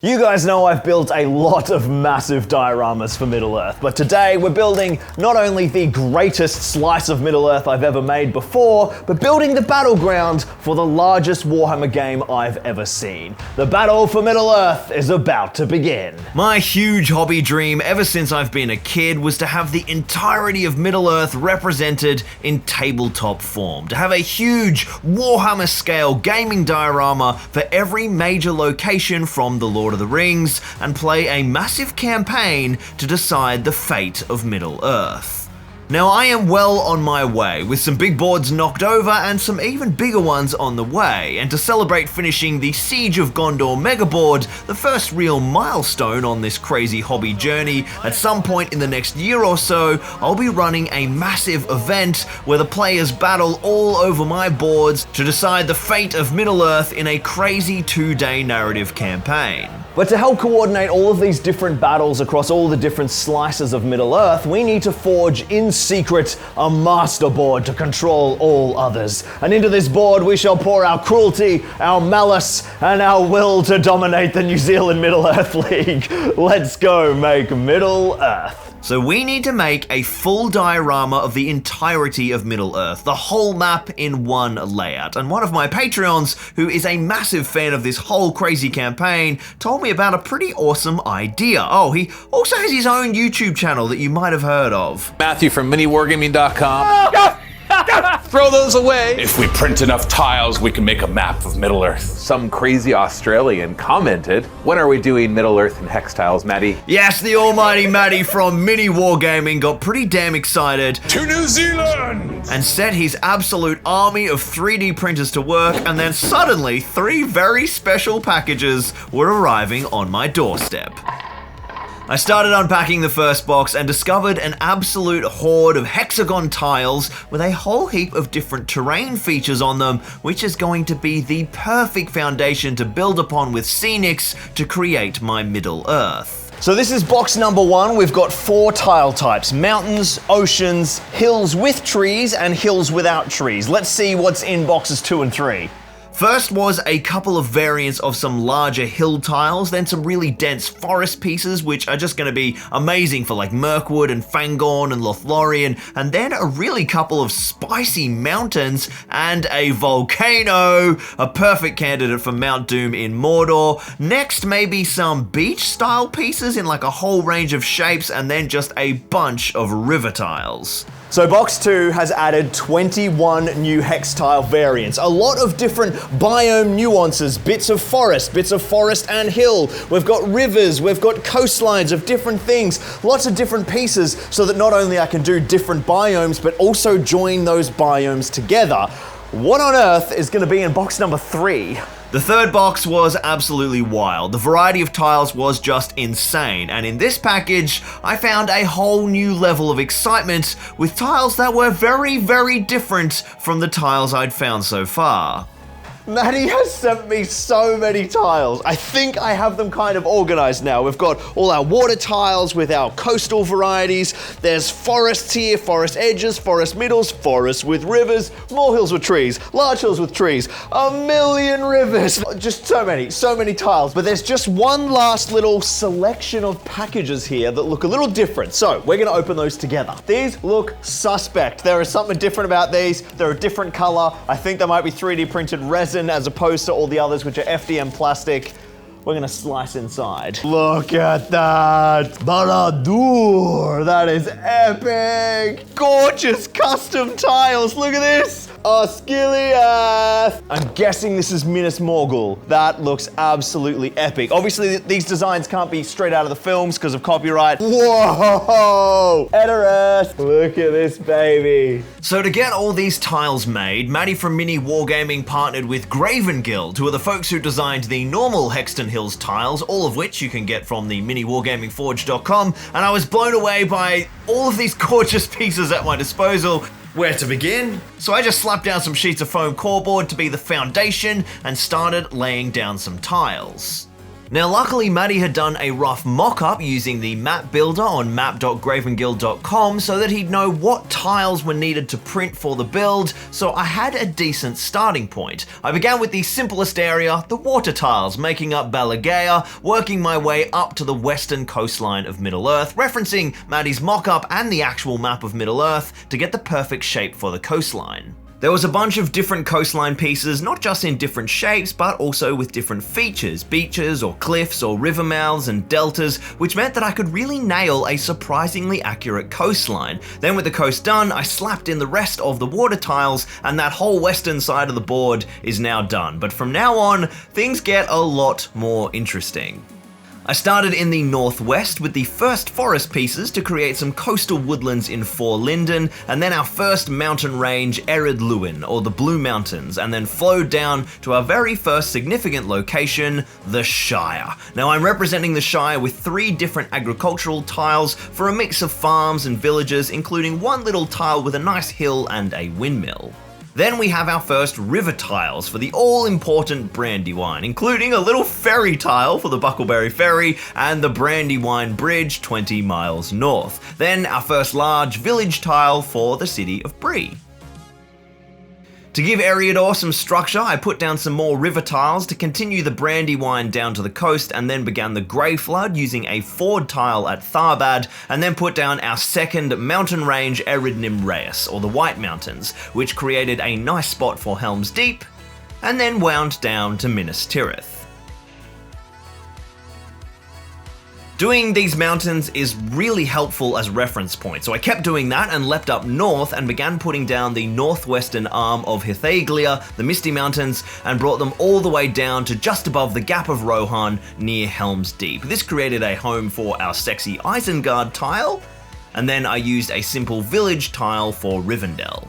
You guys know I've built a lot of massive dioramas for Middle-earth, but today we're building not only the greatest slice of Middle-earth I've ever made before, but building the battleground for the largest Warhammer game I've ever seen. The battle for Middle-earth is about to begin. My huge hobby dream ever since I've been a kid was to have the entirety of Middle-earth represented in tabletop form, to have a huge Warhammer scale gaming diorama for every major location from the Lord of the Rings and play a massive campaign to decide the fate of Middle-earth. Now I am well on my way, with some big boards knocked over and some even bigger ones on the way, and to celebrate finishing the Siege of Gondor megaboard, the first real milestone on this crazy hobby journey, at some point in the next year or so, I'll be running a massive event where the players battle all over my boards to decide the fate of Middle-earth in a crazy 2-day narrative campaign. But to help coordinate all of these different battles across all the different slices of Middle-earth, we need to forge in secret a master board to control all others. And into this board we shall pour our cruelty, our malice, and our will to dominate the New Zealand Middle-earth League. Let's go make Middle-earth. So we need to make a full diorama of the entirety of Middle-earth, the whole map in one layout. And one of my Patreons, who is a massive fan of this whole crazy campaign, told me about a pretty awesome idea. Oh, he also has his own YouTube channel that you might have heard of. Matthew from miniwargaming.com. Throw those away. If we print enough tiles, we can make a map of Middle-earth. Some crazy Australian commented, when are we doing Middle-earth in hex tiles, Matty? Yes, the almighty Matty from Mini Wargaming got pretty damn excited To New Zealand! and set his absolute army of 3D printers to work, and then suddenly 3 very special packages were arriving on my doorstep. I started unpacking the first box and discovered an absolute horde of hexagon tiles with a whole heap of different terrain features on them, which is going to be the perfect foundation to build upon with Scenics to create my Middle-earth. So this is box number 1. We've got 4 tile types: mountains, oceans, hills with trees, and hills without trees. Let's see what's in boxes 2 and 3. First was a couple of variants of some larger hill tiles, then some really dense forest pieces, which are just going to be amazing for like Mirkwood and Fangorn and Lothlorien, and then a really couple of spicy mountains and a volcano, a perfect candidate for Mount Doom in Mordor. Next, maybe some beach style pieces in like a whole range of shapes, and then just a bunch of river tiles. So box 2 has added 21 new hex tile variants, a lot of different biome nuances, bits of forest and hill. We've got rivers, we've got coastlines of different things, lots of different pieces, so that not only I can do different biomes, but also join those biomes together. What on earth is going to be in box number 3? The third box was absolutely wild. The variety of tiles was just insane, and in this package, I found a whole new level of excitement with tiles that were very, very different from the tiles I'd found so far. Matty has sent me so many tiles. I think I have them kind of organized now. We've got all our water tiles with our coastal varieties. There's forests here, forest edges, forest middles, forests with rivers, more hills with trees, large hills with trees, a million rivers. Just so many tiles. But there's just one last little selection of packages here that look a little different. So we're gonna open those together. These look suspect. There is something different about these. They're a different color. I think they might be 3D printed resin as opposed to all the others, which are FDM plastic. We're gonna slice inside. Look at that! Baladur! That is epic! Gorgeous custom tiles! Look at this! Osgiliath! I'm guessing this is Minas Morgul. That looks absolutely epic. Obviously, these designs can't be straight out of the films because of copyright. Whoa! Edoras! Look at this baby. So to get all these tiles made, Matty from Mini Wargaming partnered with Graven Guild, who are the folks who designed the normal Hexton Hills tiles, all of which you can get from the miniwargamingforge.com, and I was blown away by all of these gorgeous pieces at my disposal. Where to begin? So I just slapped down some sheets of foam core board to be the foundation and started laying down some tiles. Now luckily Maddie had done a rough mock-up using the map builder on map.gravenguild.com so that he'd know what tiles were needed to print for the build, so I had a decent starting point. I began with the simplest area, the water tiles, making up Balagea, working my way up to the western coastline of Middle-earth, referencing Maddie's mock-up and the actual map of Middle-earth to get the perfect shape for the coastline. There was a bunch of different coastline pieces, not just in different shapes, but also with different features, beaches or cliffs or river mouths and deltas, which meant that I could really nail a surprisingly accurate coastline. Then with the coast done, I slapped in the rest of the water tiles, and that whole western side of the board is now done. But from now on, things get a lot more interesting. I started in the northwest with the first forest pieces to create some coastal woodlands in Forlinden, and then our first mountain range, Ered Luin, or the Blue Mountains, and then flowed down to our very first significant location, the Shire. Now I'm representing the Shire with 3 different agricultural tiles for a mix of farms and villages, including one little tile with a nice hill and a windmill. Then we have our first river tiles for the all-important Brandywine, including a little ferry tile for the Buckleberry Ferry and the Brandywine Bridge 20 miles north. Then our first large village tile for the city of Bree. To give Eriador some structure, I put down some more river tiles to continue the Brandywine down to the coast, and then began the Grey Flood using a ford tile at Tharbad, and then put down our second mountain range, Ered Nimraeus, or the White Mountains, which created a nice spot for Helm's Deep, and then wound down to Minas Tirith. Doing these mountains is really helpful as reference points, so I kept doing that and leapt up north and began putting down the northwestern arm of Hithaglia, the Misty Mountains, and brought them all the way down to just above the Gap of Rohan near Helm's Deep. This created a home for our sexy Isengard tile, and then I used a simple village tile for Rivendell.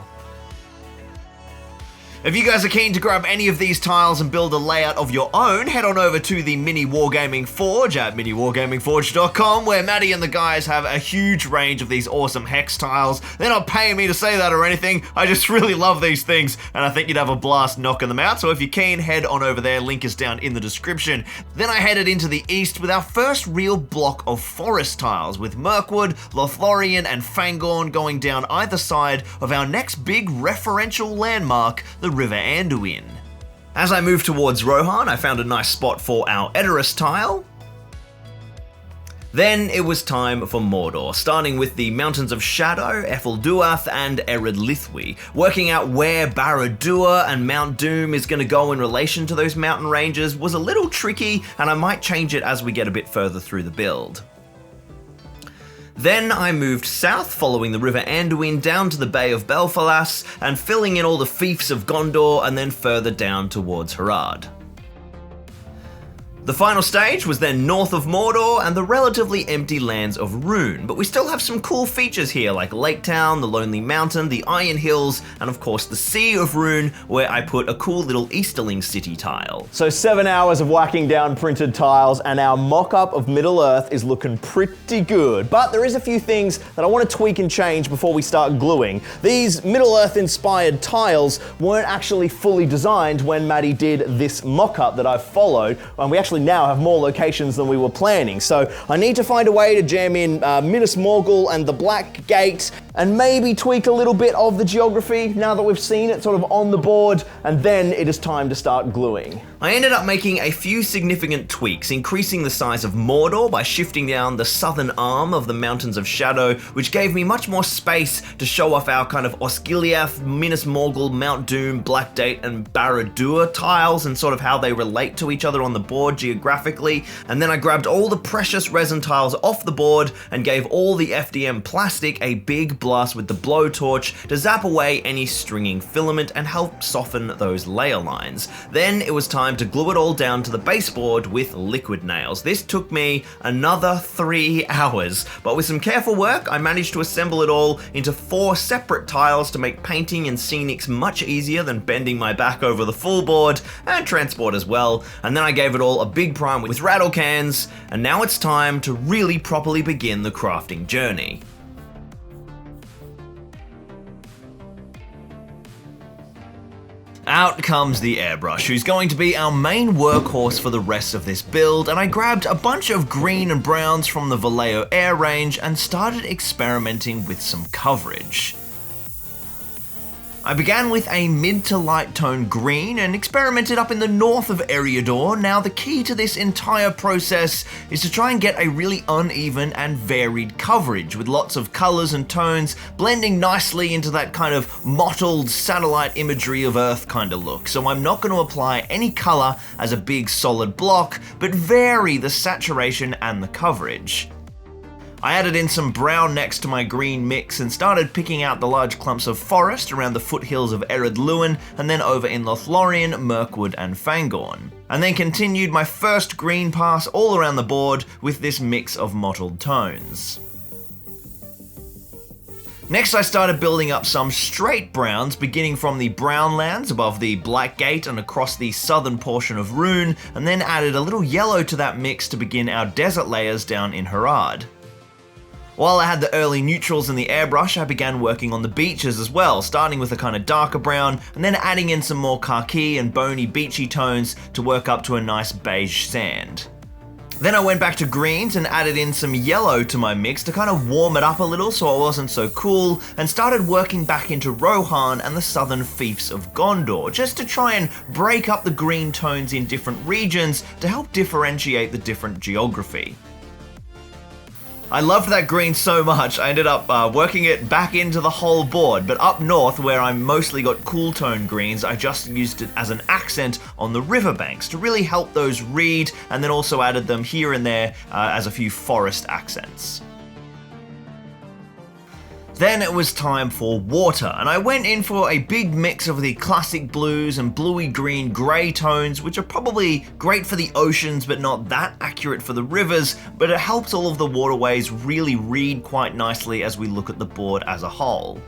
If you guys are keen to grab any of these tiles and build a layout of your own, head on over to the Mini Wargaming Forge at miniwargamingforge.com, where Maddie and the guys have a huge range of these awesome hex tiles. They're not paying me to say that or anything, I just really love these things, and I think you'd have a blast knocking them out, so if you're keen, head on over there, link is down in the description. Then I headed into the east with our first real block of forest tiles, with Mirkwood, Lothlorien, and Fangorn going down either side of our next big referential landmark, the River Anduin. As I moved towards Rohan, I found a nice spot for our Edoras tile. Then it was time for Mordor, starting with the Mountains of Shadow, Efelduath, and Ered Lithwi. Working out where Barad-dûr and Mount Doom is going to go in relation to those mountain ranges was a little tricky, and I might change it as we get a bit further through the build. Then I moved south, following the River Anduin down to the Bay of Belfalas, and filling in all the fiefs of Gondor, and then further down towards Harad. The final stage was then north of Mordor and the relatively empty lands of Rhûn, but we still have some cool features here like Lake Town, the Lonely Mountain, the Iron Hills, and of course the Sea of Rhûn, where I put a cool little Easterling city tile. So 7 hours of whacking down printed tiles and our mock-up of Middle-earth is looking pretty good, but there is a few things that I want to tweak and change before we start gluing. These Middle-earth inspired tiles weren't actually fully designed when Maddie did this mock-up that I've followed, and we actually now have more locations than we were planning. So I need to find a way to jam in Minas Morgul and the Black Gate, and maybe tweak a little bit of the geography now that we've seen it sort of on the board, and then it is time to start gluing. I ended up making a few significant tweaks, increasing the size of Mordor by shifting down the southern arm of the Mountains of Shadow, which gave me much more space to show off our kind of Osgiliath, Minas Morgul, Mount Doom, Black Gate, and Barad-dûr tiles and sort of how they relate to each other on the board geographically. And then I grabbed all the precious resin tiles off the board and gave all the FDM plastic a big blast with the blowtorch to zap away any stringing filament and help soften those layer lines. Then it was time to glue it all down to the baseboard with liquid nails. This took me another 3 hours, but with some careful work, I managed to assemble it all into 4 separate tiles to make painting and scenics much easier than bending my back over the full board, and transport as well. And then I gave it all a big prime with rattle cans, and now it's time to really properly begin the crafting journey. Out comes the Airbrush, who's going to be our main workhorse for the rest of this build, and I grabbed a bunch of green and browns from the Vallejo air range and started experimenting with some coverage. I began with a mid to light tone green and experimented up in the north of Eriador. Now the key to this entire process is to try and get a really uneven and varied coverage with lots of colors and tones blending nicely into that kind of mottled satellite imagery of Earth kind of look. So I'm not going to apply any color as a big solid block, but vary the saturation and the coverage. I added in some brown next to my green mix and started picking out the large clumps of forest around the foothills of Ered Luin and then over in Lothlorien, Mirkwood and Fangorn. And then continued my first green pass all around the board with this mix of mottled tones. Next I started building up some straight browns, beginning from the Brownlands above the Black Gate and across the southern portion of Rune, and then added a little yellow to that mix to begin our desert layers down in Harad. While I had the early neutrals in the airbrush, I began working on the beaches as well, starting with a kind of darker brown, and then adding in some more khaki and bony beachy tones to work up to a nice beige sand. Then I went back to greens and added in some yellow to my mix to kind of warm it up a little so I wasn't so cool, and started working back into Rohan and the southern fiefs of Gondor, just to try and break up the green tones in different regions to help differentiate the different geography. I loved that green so much, I ended up working it back into the whole board, but up north where I mostly got cool tone greens, I just used it as an accent on the riverbanks to really help those read, and then also added them here and there as a few forest accents. Then it was time for water, and I went in for a big mix of the classic blues and bluey green grey tones, which are probably great for the oceans but not that accurate for the rivers, but it helps all of the waterways really read quite nicely as we look at the board as a whole.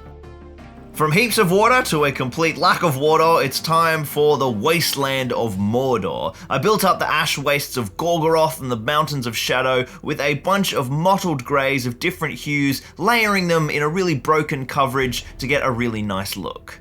From heaps of water to a complete lack of water, it's time for the wasteland of Mordor. I built up the ash wastes of Gorgoroth and the mountains of shadow with a bunch of mottled greys of different hues, layering them in a really broken coverage to get a really nice look.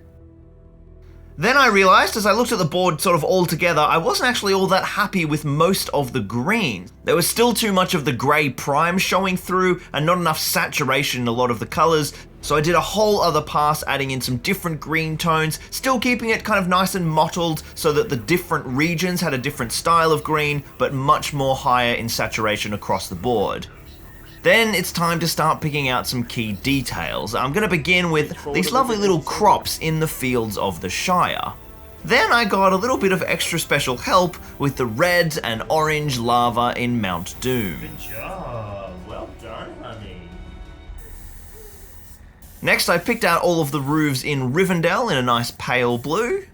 Then I realized as I looked at the board sort of all together, I wasn't actually all that happy with most of the green. There was still too much of the grey prime showing through and not enough saturation in a lot of the colors, so I did a whole other pass adding in some different green tones, still keeping it kind of nice and mottled so that the different regions had a different style of green, but much more higher in saturation across the board. Then it's time to start picking out some key details. I'm going to begin with these lovely little crops in the fields of the Shire. Then I got a little bit of extra special help with the red and orange lava in Mount Doom. Good job. Well done, honey. Next I picked out all of the roofs in Rivendell in a nice pale blue.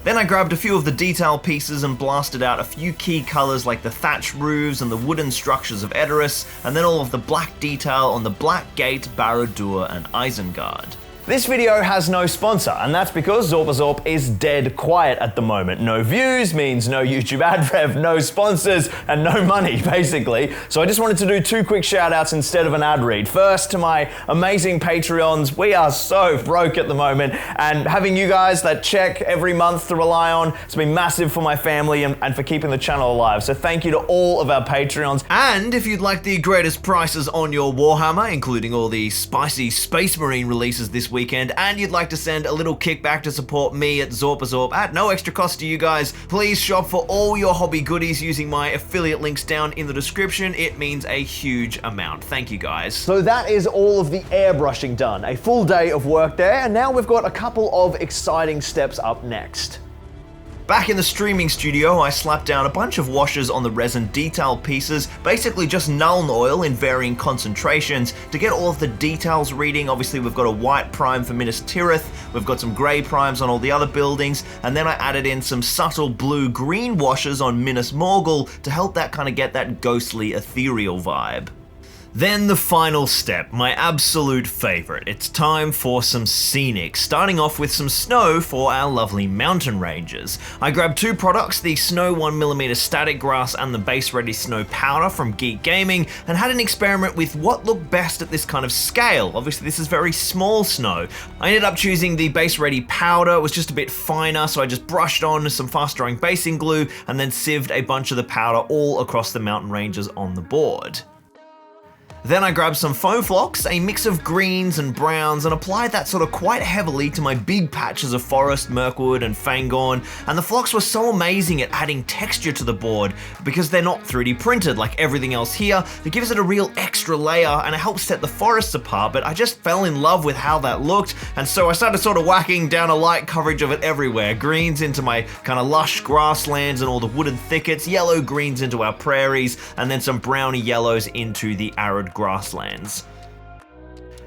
Then I grabbed a few of the detail pieces and blasted out a few key colours like the thatch roofs and the wooden structures of Edoras, and then all of the black detail on the Black Gate, Barad-dûr and Isengard. This video has no sponsor, and that's because Zorpazorp is dead quiet at the moment. No views means no YouTube ad rev, no sponsors, and no money, basically. So I just wanted to do 2 quick shout outs instead of an ad read. First, to my amazing Patreons. We are so broke at the moment, and having you guys that check every month to rely on, it's been massive for my family and for keeping the channel alive. So thank you to all of our Patreons. And if you'd like the greatest prices on your Warhammer, including all the spicy Space Marine releases this weekend, and you'd like to send a little kickback to support me at Zorpazorp at no extra cost to you guys, please shop for all your hobby goodies using my affiliate links down in the description. It means a huge amount. Thank you guys. So that is all of the airbrushing done. A full day of work there, and now we've got a couple of exciting steps up next. Back in the streaming studio, I slapped down a bunch of washes on the resin detail pieces, basically just Nuln oil in varying concentrations to get all of the details reading. Obviously we've got a white prime for Minas Tirith, we've got some grey primes on all the other buildings, and then I added in some subtle blue-green washes on Minas Morgul to help that kind of get that ghostly ethereal vibe. Then the final step, my absolute favorite. It's time for some Scenic, starting off with some snow for our lovely mountain ranges. I grabbed two products, the Snow 1mm Static Grass and the Base Ready Snow Powder from Geek Gaming, and had an experiment with what looked best at this kind of scale. Obviously this is very small snow. I ended up choosing the Base Ready Powder. It was just a bit finer, so I just brushed on some fast drying basing glue and then sieved a bunch of the powder all across the mountain ranges on the board. Then I grabbed some foam flocks, a mix of greens and browns, and applied that sort of quite heavily to my big patches of forest, mirkwood, and fangorn, and the flocks were so amazing at adding texture to the board because they're not 3D printed like everything else here. It gives it a real extra layer and it helps set the forests apart, but I just fell in love with how that looked, and so I started sort of whacking down a light coverage of it everywhere. Greens into my kind of lush grasslands and all the wooded thickets, yellow greens into our prairies, and then some browny yellows into the arid grasslands.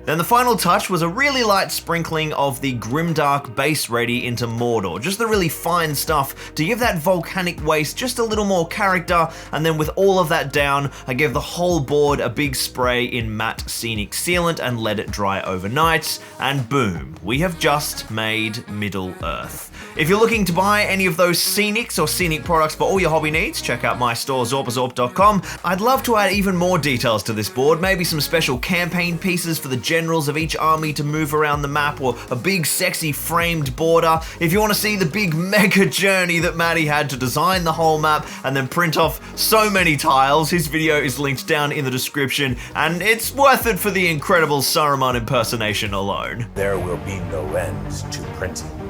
Then the final touch was a really light sprinkling of the Grimdark Base Ready into Mordor, just the really fine stuff to give that volcanic waste just a little more character, and then with all of that down, I gave the whole board a big spray in matte Scenic sealant and let it dry overnight, and boom, we have just made Middle-earth. If you're looking to buy any of those Scenics or Scenic products for all your hobby needs, check out my store, Zorpazorp.com. I'd love to add even more details to this board, maybe some special campaign pieces for the generals of each army to move around the map, or a big sexy framed border. If you want to see the big mega journey that Matty had to design the whole map and then print off so many tiles, his video is linked down in the description, and it's worth it for the incredible Saruman impersonation alone. There will be no end to printing.